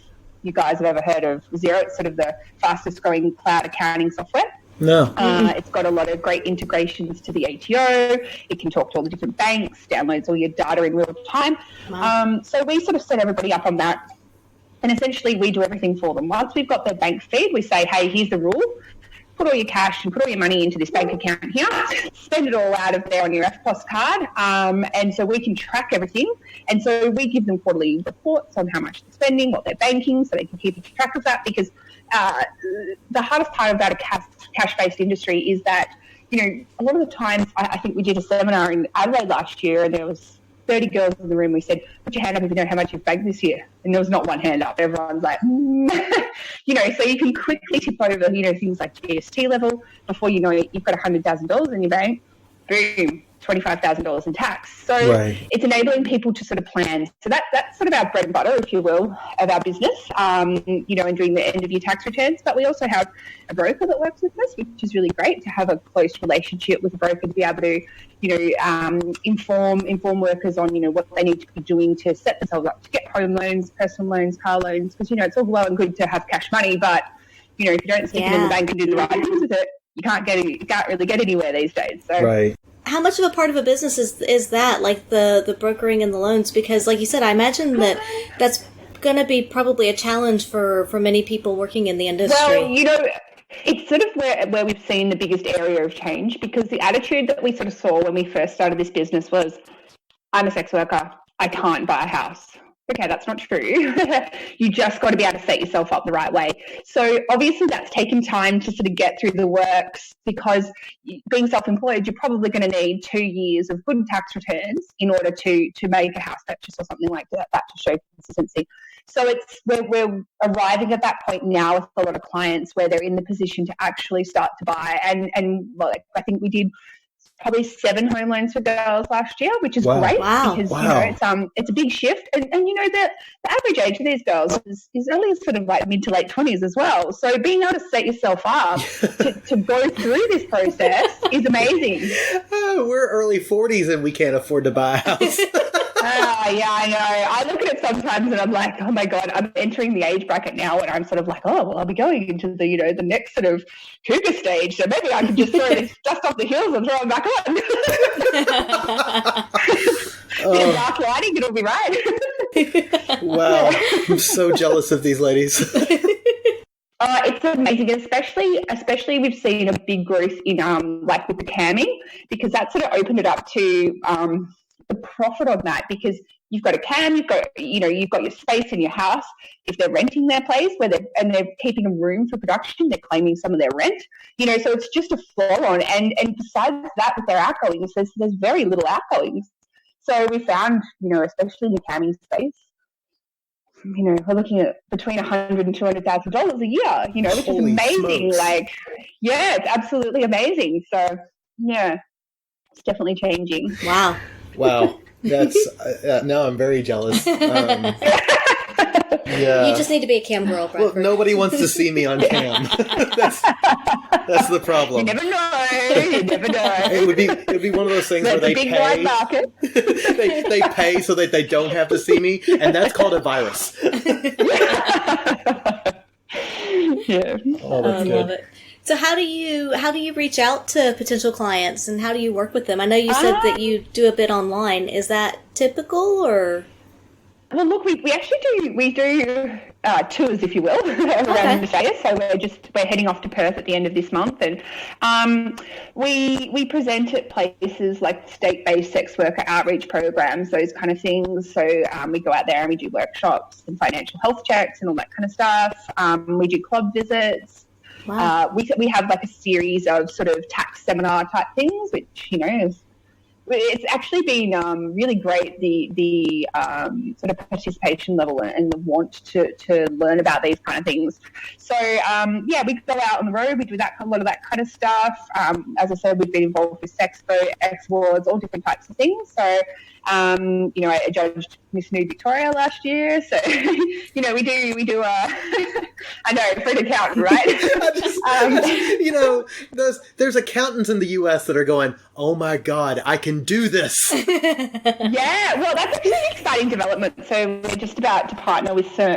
you guys have ever heard of Xero. It's sort of the fastest growing cloud accounting software. No. It's got a lot of great integrations to the ATO. It can talk to all the different banks, downloads all your data in real time. Wow. So we sort of set everybody up on that. And essentially we do everything for them. Once we've got their bank feed, we say, hey, here's the rule. Put all your cash and put all your money into this bank account here. Spend it all out of there on your FPOS card. And so we can track everything. And so we give them quarterly reports on how much they're spending, what they're banking, so they can keep track of that. Because the hardest part about a cash-based industry is that, a lot of the times, I think we did a seminar in Adelaide last year, and there was 30 girls in the room. We said, put your hand up if you know how much you've banked this year. And there was not one hand up. Everyone's like, so you can quickly tip over, things like GST level. Before you know it, you've got $100,000 in your bank. Boom. $25,000 in tax. So it's enabling people to sort of plan. So that's sort of our bread and butter, if you will, of our business, and doing the end of year tax returns. But we also have a broker that works with us, which is really great to have a close relationship with a broker to be able to, inform workers on, what they need to be doing to set themselves up to get home loans, personal loans, car loans, because, it's all well and good to have cash money, but, if you don't stick it in the bank and do the right things with it, you can't really get anywhere these days. So. How much of a part of a business is that, like the brokering and the loans? Because, like you said, I imagine that's going to be probably a challenge for many people working in the industry. Well, it's sort of where we've seen the biggest area of change, because the attitude that we sort of saw when we first started this business was, I'm a sex worker, I can't buy a house. Okay, that's not true. You just got to be able to set yourself up the right way. So obviously that's taken time to sort of get through the works, because being self-employed, you're probably going to need 2 years of good tax returns in order to make a house purchase or something like that to show consistency. So we're arriving at that point now with a lot of clients where they're in the position to actually start to buy. And I think we did probably 7 home loans for girls last year, which is great because it's a big shift, and the average age of these girls is only sort of like mid to late 20s as well. So being able to set yourself up to go through this process is amazing. We're early 40s and we can't afford to buy a house. Yeah, I know. I look at it sometimes and I'm like, oh my God, I'm entering the age bracket now and I'm sort of like, oh, well, I'll be going into the, the next sort of cougar stage. So maybe I can just throw this dust off the hills and throw it back on. Dark lighting, it'll be right. Wow. I'm so jealous of these ladies. It's amazing, especially we've seen a big growth in like with the camming, because that sort of opened it up to the profit on that, because you've got a cam, you've got your space in your house. If they're renting their place they're keeping a room for production, they're claiming some of their rent. So it's just a flow on. And besides that, with their outgoings, there's very little outgoings. So we found, especially in the camming space, we're looking at between $100,000 and $200,000 a year, which is amazing. Smokes. It's absolutely amazing. So yeah, it's definitely changing. Wow, that's now I'm very jealous. Yeah, you just need to be a cam girl, Bradford. Well, nobody wants to see me on cam. that's the problem. You never know. It would be one of those things where they pay. Market. they pay so that they don't have to see me, and that's called a virus. Yeah. Oh, that's good. Love it. So how do you reach out to potential clients, and how do you work with them? I know you said that you do a bit online. Is that typical, or? Well, look, we actually do tours, if you will, around Australia. So we're heading off to Perth at the end of this month, and we present at places like state-based sex worker outreach programs, those kind of things. So we go out there and we do workshops and financial health checks and all that kind of stuff. We do club visits. Wow. We have like a series of sort of tax seminar type things, which it's actually been really great, the sort of participation level and the want to learn about these kind of things. So we go out on the road, we do a lot of that kind of stuff. As I said, we've been involved with Sexpo, X Awards, all different types of things. So I judged Miss New Victoria last year, so we do I know, for an accountant, right? There's accountants in the US that are going, oh my God, I can do this. Yeah, well, that's actually an exciting development. So we're just about to partner with some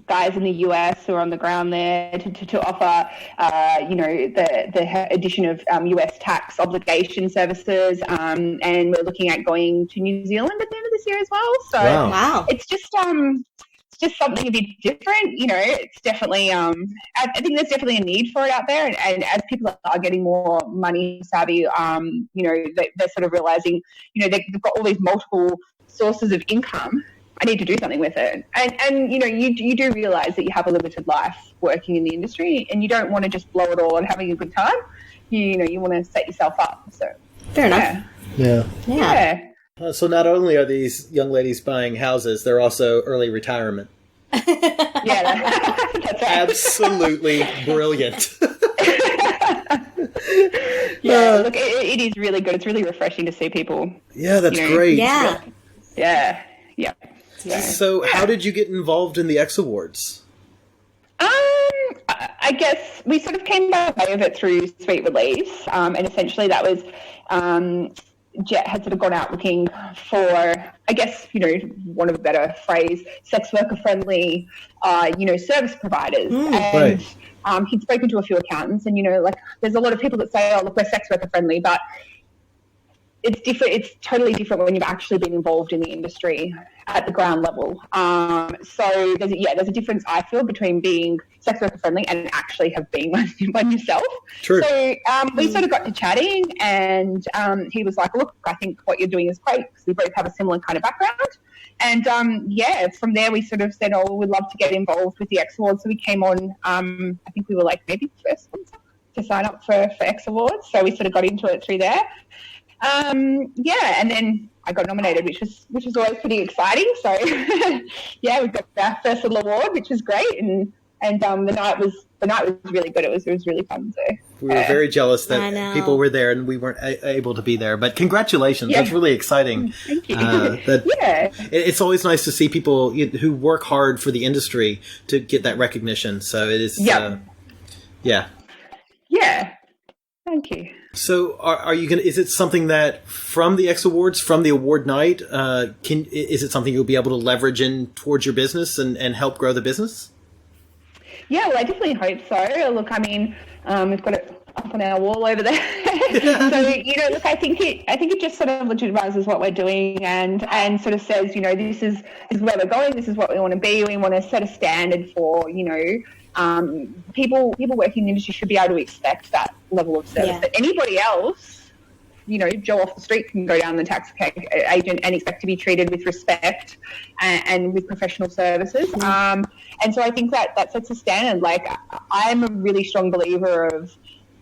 guys in the US who are on the ground there to offer the addition of US tax obligation services, and we're looking at going to New Zealand at the end of this year as well. So wow. It's just something a bit different. It's definitely I think there's definitely a need for it out there, and as people are getting more money savvy, they're sort of realizing they've got all these multiple sources of income. I need to do something with it, and you do realize that you have a limited life working in the industry, and you don't want to just blow it all on having a good time. You want to set yourself up. So fair enough. Yeah. So not only are these young ladies buying houses, they're also early retirement. Yeah, that's right. Absolutely brilliant. Yeah, look, it is really good. It's really refreshing to see people. Yeah, that's great. Yeah. Yeah, yeah. So how did you get involved in the X Awards? I guess we sort of came by way of it through Sweet Release, and essentially that was Jet had sort of gone out looking for, I guess, want of a better phrase, sex worker friendly, service providers. And he'd spoken to a few accountants, and there's a lot of people that say, "Oh, look, we're sex worker friendly," but it's different. It's totally different when you've actually been involved in the industry at the ground level. So there's a difference, I feel, between being sex worker friendly and actually have been one yourself. True. So we sort of got to chatting, and he was like, "Look, I think what you're doing is great because we both have a similar kind of background." And from there we sort of said, "Oh, we'd love to get involved with the X Awards." So we came on. I think we were like maybe the first ones to sign up for X Awards. So we sort of got into it through there. And then I got nominated, which was always pretty exciting. So we got our first little award, which was great, and the night was really good. It was really fun. So we were very jealous that people were there and we weren't able to be there. But congratulations, that's really exciting. Thank you. It's always nice to see people who work hard for the industry to get that recognition. So it is. Yeah. Thank you. So are you going to, is it something that from the X Awards, from the award night, is it something you'll be able to leverage in towards your business and help grow the business? Yeah, well, I definitely hope so. Look, I mean, we've got it up on our wall over there. So, look, I think it just sort of legitimizes what we're doing and sort of says, this is where we're going. This is what we want to be. We want to set a standard for, people working in the industry should be able to expect that level of service. But anybody else, Joe off the street can go down the tax agent and expect to be treated with respect and with professional services. And so I think that sets a standard. Like, I'm a really strong believer of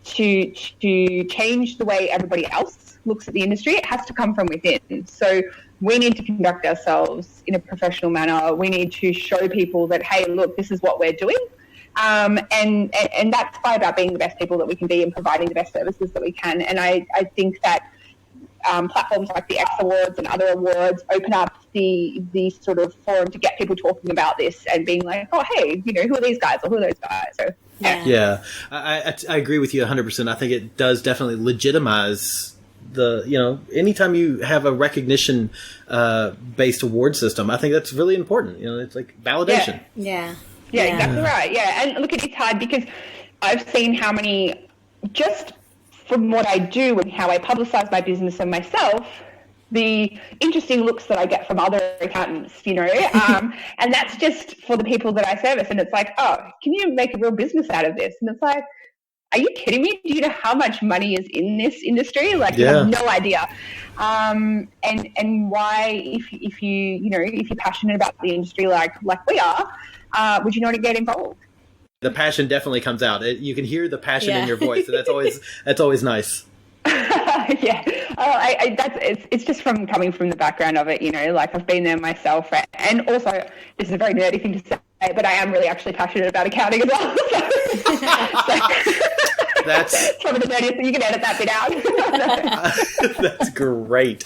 to change the way everybody else looks at the industry, it has to come from within. So we need to conduct ourselves in a professional manner. We need to show people that, hey, look, this is what we're doing. And that's by about being the best people that we can be and providing the best services that we can. And I think that platforms like the X Awards and other awards open up the sort of forum to get people talking about this and being like, oh, hey, who are these guys or who are those guys? So yeah. I agree with you 100%. I think it does definitely legitimize anytime you have a recognition based award system, I think that's really important. It's like validation. Yeah, exactly right. Yeah, and look, it's hard because I've seen how many, just from what I do and how I publicize my business and myself, the interesting looks that I get from other accountants, and that's just for the people that I service. And it's like, oh, can you make a real business out of this? And it's like, are you kidding me? Do you know how much money is in this industry? Like, you have no idea. And why, if you're passionate about the industry like we are, would you not get involved? The passion definitely comes out. You can hear the passion in your voice, and that's always nice. Yeah, it's just from coming from the background of it, like I've been there myself, and also this is a very nerdy thing to say, but I am really actually passionate about accounting as well. That's probably the nerdiest thing. You can edit that bit out. That's great.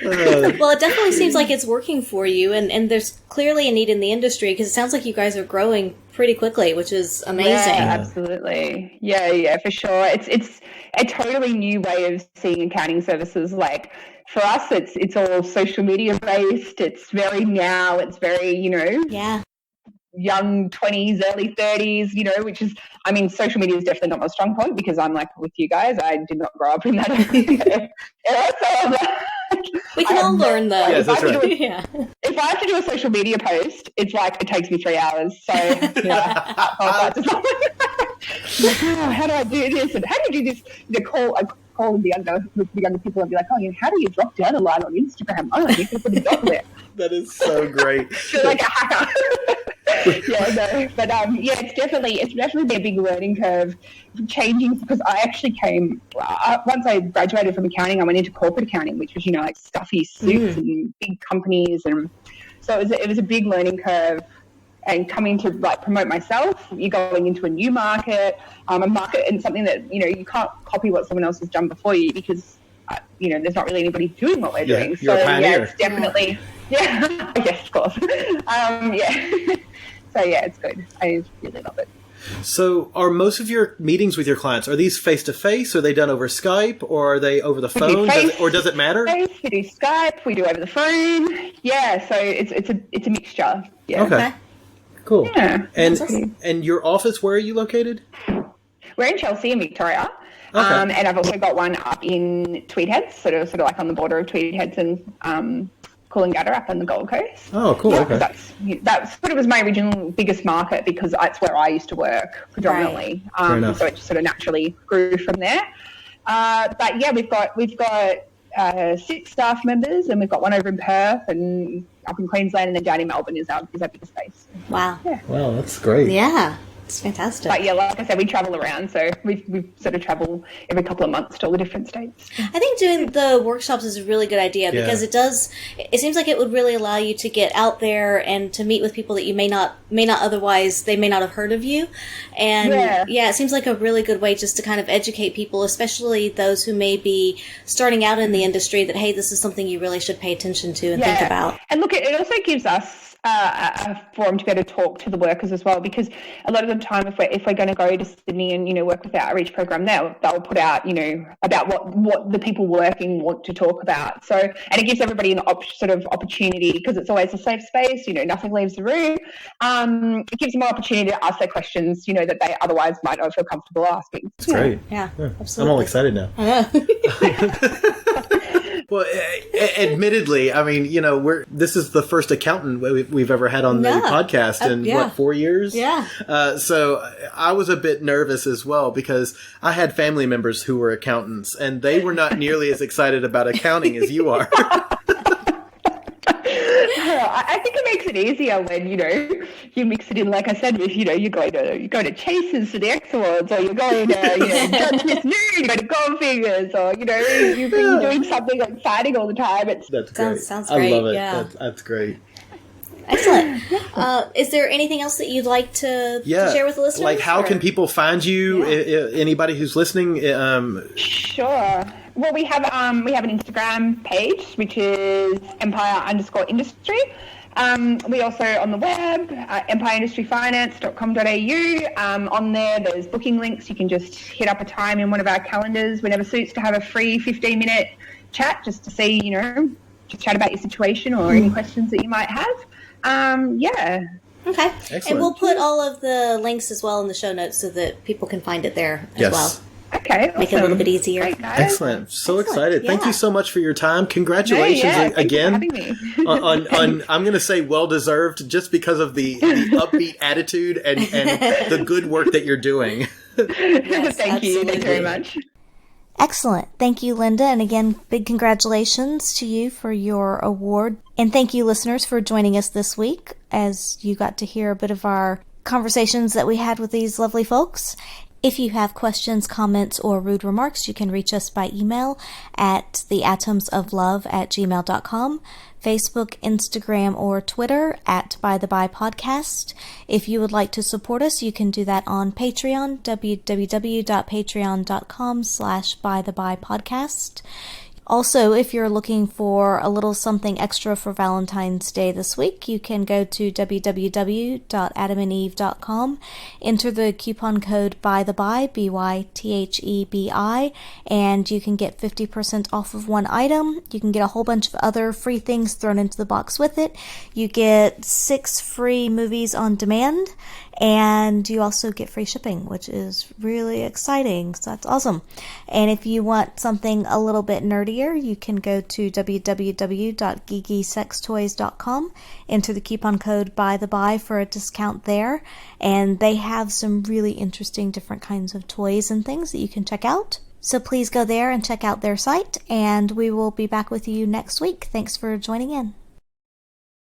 Well, it definitely seems like it's working for you, and there's clearly a need in the industry because it sounds like you guys are growing pretty quickly, which is amazing. Yeah, absolutely. Yeah, for sure. It's a totally new way of seeing accounting services. Like, for us, it's all social media based. It's very now. It's very young 20s, early 30s, which is, I mean, social media is definitely not my strong point because I'm like with you guys, I did not grow up in that era. So we can all learn though. Yes, that's right. If I have to do a social media post, it's like it takes me 3 hours. So how do I do this? And how do you do this? Call calling the younger people and be like, oh, how do you drop down a line on Instagram? Oh, you can put a dot there. That is so great. Feel like a hacker. It's definitely been a big learning curve changing, because I actually came once I graduated from accounting, I went into corporate accounting, which was like stuffy suits and big companies, and so it was a big learning curve. And coming to promote myself, you're going into a new market, a market and something that you can't copy what someone else has done before you, because there's not really anybody doing what we're doing. You're a pioneer. It's definitely yes, of course. So it's good. I really love it. So are most of your meetings with your clients, are these face-to-face? Are they done over Skype, or are they over the phone? Does it matter? We do Skype, we do over the phone. Yeah, so it's a mixture. Yeah. Okay. Cool. Yeah. And your office, where are you located? We're in Chelsea in Victoria. Okay. And I've also got one up in Tweed Heads, sort of like on the border of Tweed Heads and Coolangatta up on the Gold Coast. Oh, cool. Okay. That's sort of was my original biggest market, because that's where I used to work predominantly. Right. So it just sort of naturally grew from there. But yeah, we've got 6 staff members, and we've got one over in Perth and up in Queensland, and then down in Melbourne is our biggest base. Wow. Yeah. Wow, that's great. Yeah. It's fantastic. But yeah, like I said, we travel around, so we sort of travel every couple of months to all the different states. I think doing the workshops is a really good idea, because it seems like it would really allow you to get out there and to meet with people that you may not otherwise, they may not have heard of you. And it seems like a really good way just to kind of educate people, especially those who may be starting out in the industry, that, hey, this is something you really should pay attention to and think about. And look, it also gives us a forum to be able to talk to the workers as well, because a lot of the time if we're going to go to Sydney and work with our outreach program there, they'll put out about what the people working want to talk about. So, and it gives everybody an sort of opportunity, because it's always a safe space, nothing leaves the room. It gives them an opportunity to ask their questions that they otherwise might not feel comfortable asking. That's great. Yeah, absolutely. I'm all excited now. Well, admittedly, I mean, this is the first accountant we've ever had on the podcast in 4 years? Yeah. So I was a bit nervous as well, because I had family members who were accountants, and they were not nearly as excited about accounting as you are. I think it makes it easier when you mix it in, like I said, with you go to Chase's for the X Awards, or you're going to John Smith Noon, you go to Goldfingers, or you're doing something exciting all the time. That's great. Sounds great. I love it. Yeah. That's great. Excellent. Is there anything else that you'd like to share with the listeners? Like, how can people find you? Anybody who's listening? Sure. Well, we have an Instagram page, which is empire_industry. We also on the web, empireindustryfinance.com.au. On there's booking links. You can just hit up a time in one of our calendars whenever suits to have a free 15-minute chat, just to see, just chat about your situation or any questions that you might have. Okay. Excellent. And we'll put all of the links as well in the show notes so that people can find it there as well. Okay. Make it a little bit easier. Great, Excellent. So excited. Thank you so much for your time. Congratulations again. Thank you for having me. on I'm going to say well-deserved, just because of the upbeat attitude and the good work that you're doing. Yes, Thank you very much. Excellent. Thank you, Linda. And again, big congratulations to you for your award. And thank you, listeners, for joining us this week as you got to hear a bit of our conversations that we had with these lovely folks. If you have questions, comments, or rude remarks, you can reach us by email at theatomsoflove@gmail.com, Facebook, Instagram, or Twitter at By the By Podcast. If you would like to support us, you can do that on Patreon, www.patreon.com/bythebypodcast. Also, if you're looking for a little something extra for Valentine's Day this week, you can go to www.adamandeve.com, enter the coupon code BYTHEBY, BYTHEBI, and you can get 50% off of one item. You can get a whole bunch of other free things thrown into the box with it. You get 6 free movies on demand, and you also get free shipping, which is really exciting. So that's awesome. And if you want something a little bit nerdier, you can go to www.geekysextoys.com, enter the coupon code BYTHEBY for a discount there. And they have some really interesting different kinds of toys and things that you can check out. So please go there and check out their site, and we will be back with you next week. Thanks for joining in.